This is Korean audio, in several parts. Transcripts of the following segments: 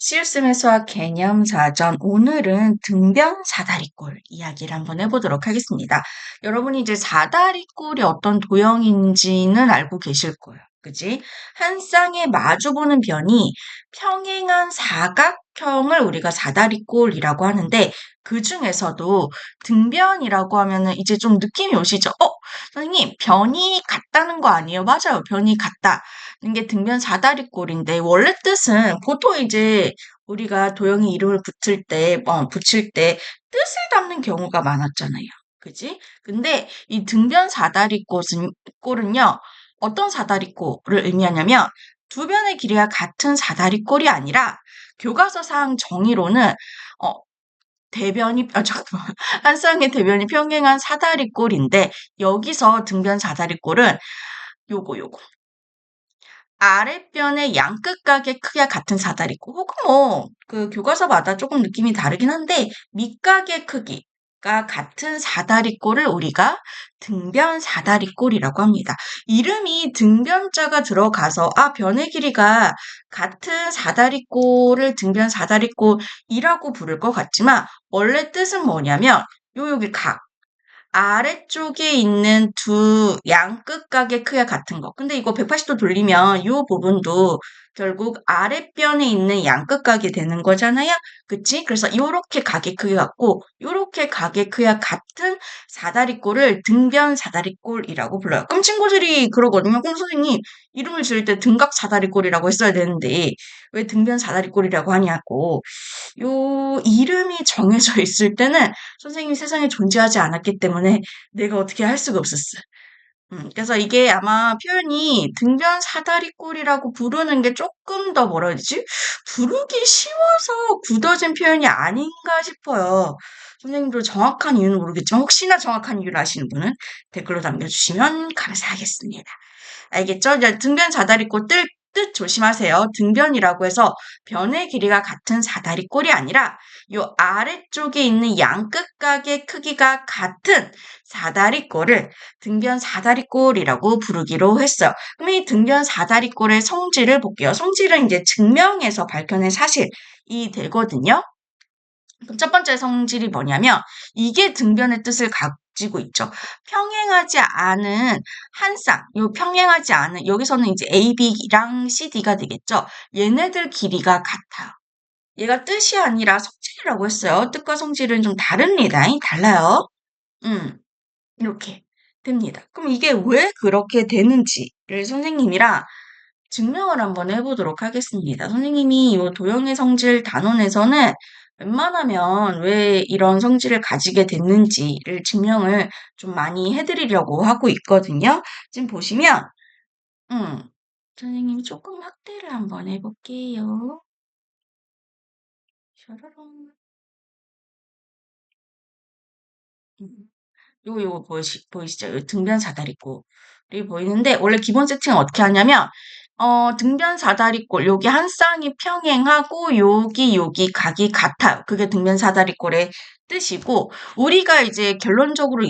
시우스의 수학 개념 사전 오늘은 등변 사다리꼴 이야기를 한번 해보도록 하겠습니다. 여러분이 이제 사다리꼴이 어떤 도형인지는 알고 계실 거예요. 그지? 한 쌍에 마주보는 변이 평행한 사각형을 우리가 사다리꼴이라고 하는데 그 중에서도 등변이라고 하면은 이제 좀 느낌이 오시죠? 선생님, 변이 같다는 거 아니에요? 맞아요. 변이 같다. 이게 등변 사다리꼴인데 원래 뜻은 보통 이제 우리가 도형의 이름을 붙일 때 뜻을 담는 경우가 많았잖아요. 그지? 근데 이 등변 꼴은요, 어떤 사다리꼴을 의미하냐면 두 변의 길이가 같은 사다리꼴이 아니라 교과서상 정의로는 어, 잠깐만. 한 쌍의 대변이 평행한 사다리꼴인데 여기서 등변 사다리꼴은 요거. 아랫변의 양끝각의 크기가 같은 사다리꼴 혹은 그 교과서마다 조금 느낌이 다르긴 한데 밑각의 크기가 같은 사다리꼴을 우리가 등변 사다리꼴이라고 합니다. 이름이 등변자가 들어가서 변의 길이가 같은 사다리꼴을 등변 사다리꼴이라고 부를 것 같지만 원래 뜻은 뭐냐면 여기 각 아래쪽에 있는 두 양끝각의 크기가 같은 거. 근데 이거 180도 돌리면 이 부분도 결국 아랫변에 있는 양끝각이 되는 거잖아요. 그치? 그래서 요렇게 각의 크기 같고 요렇게 각의 크기가 같은 사다리꼴을 등변 사다리꼴이라고 불러요. 그럼 친구들이 그러거든요. 그럼 선생님 이름을 지을 때 등각 사다리꼴이라고 했어야 되는데 왜 등변 사다리꼴이라고 하냐고. 요 이름이 정해져 있을 때는 선생님이 세상에 존재하지 않았기 때문에 내가 어떻게 할 수가 없었어. 그래서 이게 아마 표현이 등변 사다리꼴이라고 부르는 게 조금 더 뭐라 해야 되지? 부르기 쉬워서 굳어진 표현이 아닌가 싶어요. 선생님도 정확한 이유는 모르겠지만 혹시나 정확한 이유를 아시는 분은 댓글로 남겨주시면 감사하겠습니다. 알겠죠? 이제 등변 사다리꼴 뜻 조심하세요. 등변이라고 해서 변의 길이가 같은 사다리꼴이 아니라 요 아래쪽에 있는 양끝각의 크기가 같은 사다리꼴을 등변 사다리꼴이라고 부르기로 했어요. 그럼 이 등변 사다리꼴의 성질을 볼게요. 성질은 이제 증명해서 밝혀낸 사실이 되거든요. 그럼 첫 번째 성질이 뭐냐면 이게 등변의 뜻을 가지고 있죠. 평행하지 않은 한 쌍, 요 평행하지 않은 여기서는 이제 A, B랑 C, D가 되겠죠. 얘네들 길이가 같아요. 얘가 뜻이 아니라 성질이라고 했어요. 뜻과 성질은 좀 다릅니다. 달라요. 이렇게 됩니다. 그럼 이게 왜 그렇게 되는지를 선생님이랑 증명을 한번 해보도록 하겠습니다. 선생님이 이 도형의 성질 단원에서는 웬만하면 왜 이런 성질을 가지게 됐는지를 증명을 좀 많이 해드리려고 하고 있거든요. 지금 보시면, 선생님이 조금 확대를 한번 해볼게요. 샤라롱. 요거 보이시죠? 요 등변 사다리꼴이 보이는데, 원래 기본 세팅은 어떻게 하냐면, 등변 사다리꼴, 여기 한 쌍이 평행하고, 여기 각이 같아요. 그게 등변 사다리꼴의 뜻이고, 우리가 이제 결론적으로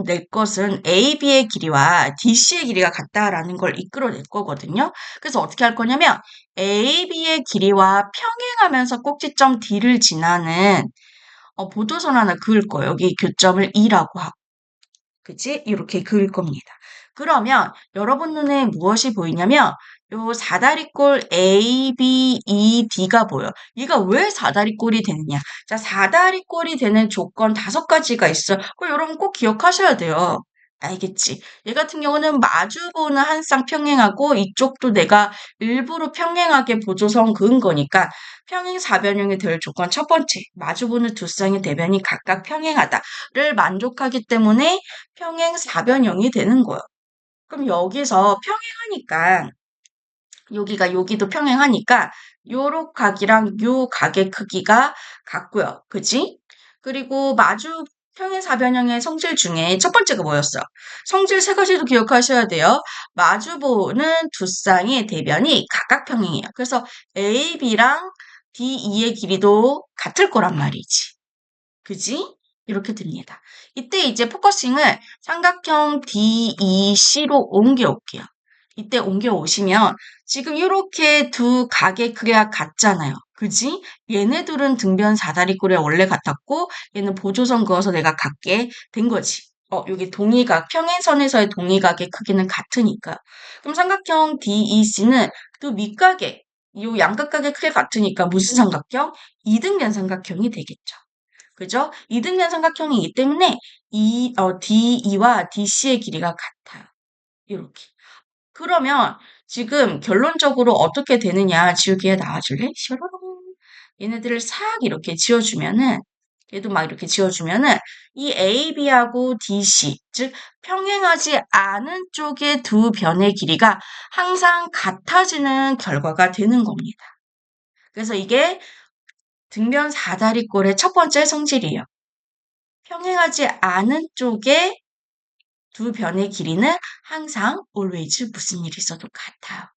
낼 것은 A, B의 길이와 DC의 길이가 같다라는 걸 이끌어낼 거거든요. 그래서 어떻게 할 거냐면, A, B의 길이와 평행하면서 꼭지점 D를 지나는 보도선 하나 그을 거예요. 여기 교점을 E라고 하고. 그치? 이렇게 그을 겁니다. 그러면 여러분 눈에 무엇이 보이냐면 요 사다리꼴 A, B, E, D가 보여. 얘가 왜 사다리꼴이 되느냐? 자, 사다리꼴이 되는 조건 5가지가 있어요. 그걸 여러분 꼭 기억하셔야 돼요. 알겠지? 얘 같은 경우는 마주보는 한 쌍 평행하고 이쪽도 내가 일부러 평행하게 보조선 그은 거니까 평행 사변형이 될 조건 첫 번째, 마주보는 두 쌍의 대변이 각각 평행하다를 만족하기 때문에 평행 사변형이 되는 거예요. 그럼 여기서 평행하니까 여기도 평행하니까 요로 각이랑 요 각의 크기가 같고요. 그지? 그리고 마주 평행 사변형의 성질 중에 첫 번째가 뭐였어요? 성질 3가지도 기억하셔야 돼요. 마주보는 두 쌍의 대변이 각각 평행해요. 그래서 A, B랑 D, E의 길이도 같을 거란 말이지. 그지? 이렇게 됩니다. 이때 이제 포커싱을 삼각형 DEC로 옮겨올게요. 이때 옮겨오시면 지금 이렇게 두 각의 크기가 같잖아요. 그지? 얘네들은 등변 사다리꼴에 원래 같았고 얘는 보조선 그어서 내가 같게 된 거지. 여기 동의각, 평행선에서의 동의각의 크기는 같으니까. 그럼 삼각형 DEC는 그 밑각의 이 양각각의 크기 같으니까 무슨 삼각형? 이등변 삼각형이 되겠죠. 그죠? 이등변 삼각형이기 때문에 DE와 DC의 길이가 같아요. 이렇게. 그러면 지금 결론적으로 어떻게 되느냐 지우개에 나와줄래? 샤라롱. 얘네들을 싹 이렇게 지워주면은 얘도 막 이렇게 지워주면은 이 AB하고 DC 즉 평행하지 않은 쪽의 두 변의 길이가 항상 같아지는 결과가 되는 겁니다. 그래서 이게 등변 사다리꼴의 첫 번째 성질이에요. 평행하지 않은 쪽의 두 변의 길이는 항상 always 무슨 일이 있어도 같아요.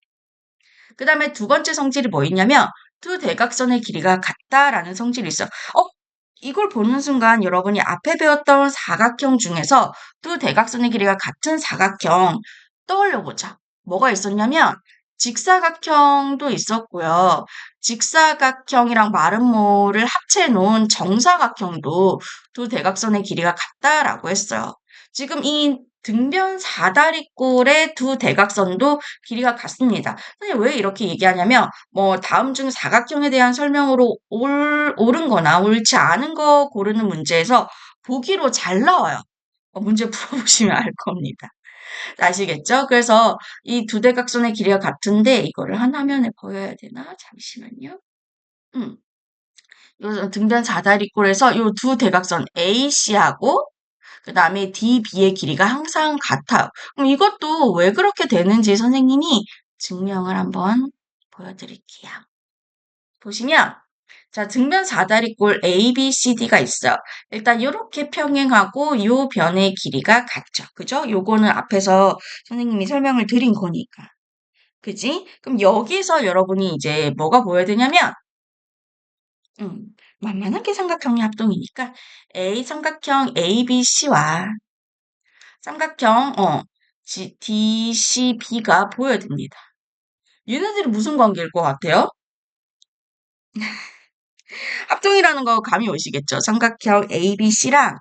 그 다음에 두 번째 성질이 뭐 있냐면 두 대각선의 길이가 같다라는 성질이 있어. 이걸 보는 순간 여러분이 앞에 배웠던 사각형 중에서 두 대각선의 길이가 같은 사각형 떠올려보자. 뭐가 있었냐면 직사각형도 있었고요. 직사각형이랑 마름모를 합쳐 놓은 정사각형도 두 대각선의 길이가 같다라고 했어요. 지금 이 등변 사다리꼴의 두 대각선도 길이가 같습니다. 선생님 왜 이렇게 얘기하냐면 다음 중 사각형에 대한 설명으로 옳은 거나 옳지 않은 거 고르는 문제에서 보기로 잘 나와요. 문제 풀어보시면 알 겁니다. 아시겠죠? 그래서 이 두 대각선의 길이가 같은데 이거를 한 화면에 보여야 되나? 잠시만요. 요 등변 사다리꼴에서 이 두 대각선 AC하고 그 다음에 DB의 길이가 항상 같아요. 그럼 이것도 왜 그렇게 되는지 선생님이 증명을 한번 보여드릴게요. 보시면 자, 등변 사다리꼴 ABCD가 있어요. 일단 이렇게 평행하고 이 변의 길이가 같죠. 그죠? 요거는 앞에서 선생님이 설명을 드린 거니까. 그지? 그럼 여기서 여러분이 이제 뭐가 보여야 되냐면 만만하게 삼각형의 합동이니까 A 삼각형 ABC와 삼각형 DCB가 보여야 됩니다. 얘네들이 무슨 관계일 것 같아요? 합동이라는 거 감이 오시겠죠? 삼각형 ABC랑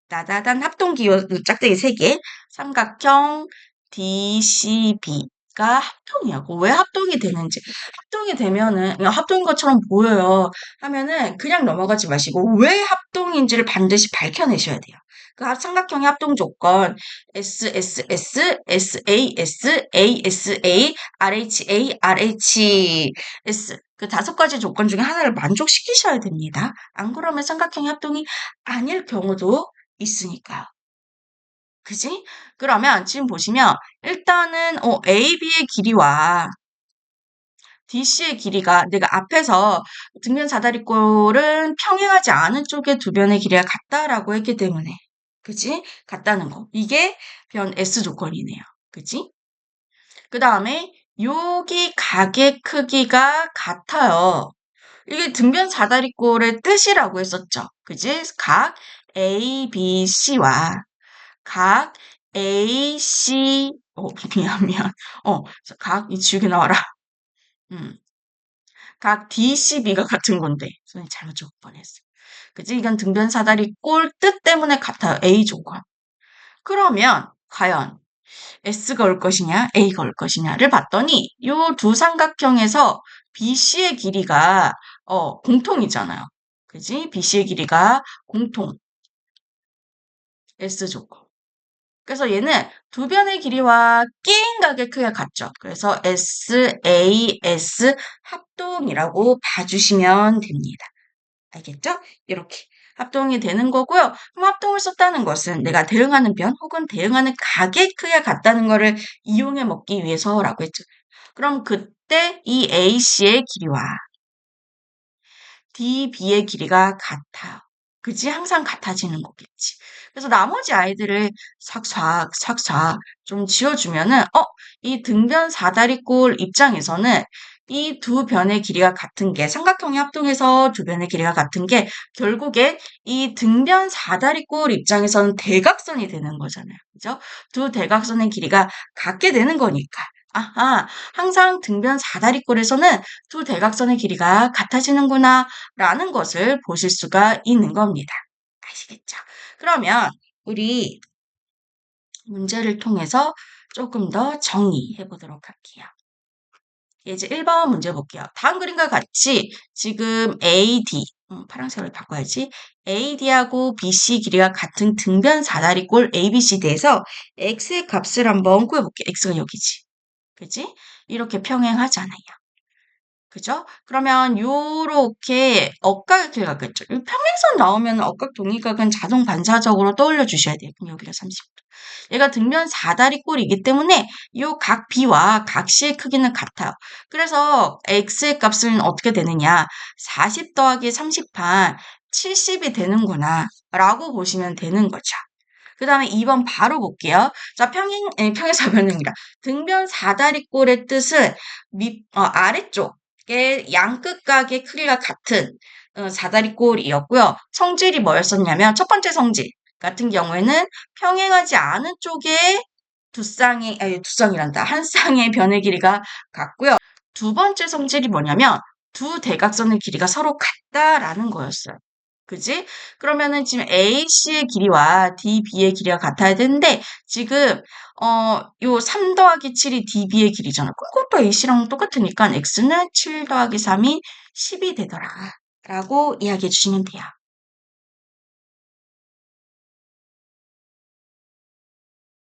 따다단 합동기호 짝대기 3개 삼각형 DCB가 합동이야. 왜 합동이 되는지 합동이 되면은 그냥 합동인 것처럼 보여요 하면은 그냥 넘어가지 마시고 왜 합동인지를 반드시 밝혀내셔야 돼요. 그 삼각형의 합동 조건 SSS, SAS, ASA, RHA, RHS 그 5가지 조건 중에 하나를 만족시키셔야 됩니다. 안 그러면 삼각형의 합동이 아닐 경우도 있으니까요. 그지? 그러면 지금 보시면 일단은 AB의 길이와 DC의 길이가 내가 앞에서 등변 사다리꼴은 평행하지 않은 쪽의 두 변의 길이가 같다라고 했기 때문에 그지? 같다는 거. 이게 변 S 조건이네요. 그지? 그 다음에 여기 각의 크기가 같아요. 이게 등변 사다리꼴의 뜻이라고 했었죠. 그지? 각 ABC와 각 AC, 미안. 이 지우개 나와라. 각 DCB가 같은 건데. 선생님 잘못 적을 뻔했어. 그치? 이건 등변 사다리 꼴 뜻 때문에 같아요. A 조건. 그러면, 과연 S가 올 것이냐, A가 올 것이냐를 봤더니, 요 두 삼각형에서 BC의 길이가, 공통이잖아요. 그지? BC의 길이가 공통. S 조건. 그래서 얘는 두 변의 길이와 끼인 각의 크기가 같죠. 그래서 SAS 합동이라고 봐주시면 됩니다. 알겠죠? 이렇게 합동이 되는 거고요. 그럼 합동을 썼다는 것은 내가 대응하는 변 혹은 대응하는 각의 크기가 같다는 것을 이용해 먹기 위해서라고 했죠. 그럼 그때 이 AC의 길이와 DB의 길이가 같아요. 그지? 항상 같아지는 거겠지. 그래서 나머지 아이들을 싹싹 좀 지워주면은, 이 등변 사다리꼴 입장에서는 이 두 변의 길이가 같은 게 삼각형이 합동해서 두 변의 길이가 같은 게 결국엔 이 등변 사다리꼴 입장에서는 대각선이 되는 거잖아요. 그죠? 두 대각선의 길이가 같게 되는 거니까. 아하, 항상 등변 사다리꼴에서는 두 대각선의 길이가 같아지는구나 라는 것을 보실 수가 있는 겁니다. 아시겠죠? 그러면 우리 문제를 통해서 조금 더 정리해 보도록 할게요. 이제 1번 문제 볼게요. 다음 그림과 같이 지금 AD, 파란색으로 바꿔야지. AD하고 BC 길이가 같은 등변 사다리꼴 ABCD에서 X의 값을 한번 구해볼게요. X가 여기지. 그지? 이렇게 평행하잖아요. 그죠? 그러면 요렇게 억각의 길 같겠죠. 평행선 나오면 억각 동의각은 자동 반사적으로 떠올려 주셔야 돼요. 그럼 여기가 30도. 얘가 등변 사다리꼴이기 때문에 요 각 B와 각 C의 크기는 같아요. 그래서 X의 값은 어떻게 되느냐. 40 더하기 30판 70이 되는구나 라고 보시면 되는 거죠. 그 다음에 2번 바로 볼게요. 자, 평행사 변형이라. 등변 사다리꼴의 뜻은 아래쪽에 양끝각의 크기가 같은 사다리꼴이었고요. 성질이 뭐였었냐면 첫 번째 성질 같은 경우에는 평행하지 않은 쪽에 한 쌍의 변의 길이가 같고요. 두 번째 성질이 뭐냐면 두 대각선의 길이가 서로 같다라는 거였어요. 그지? 그러면은 지금 AC의 길이와 DB의 길이가 같아야 되는데 지금 요 3 더하기 7이 DB의 길이잖아. 그것도 AC랑 똑같으니까 X는 7 더하기 3이 10이 되더라. 라고 이야기해 주시면 돼요.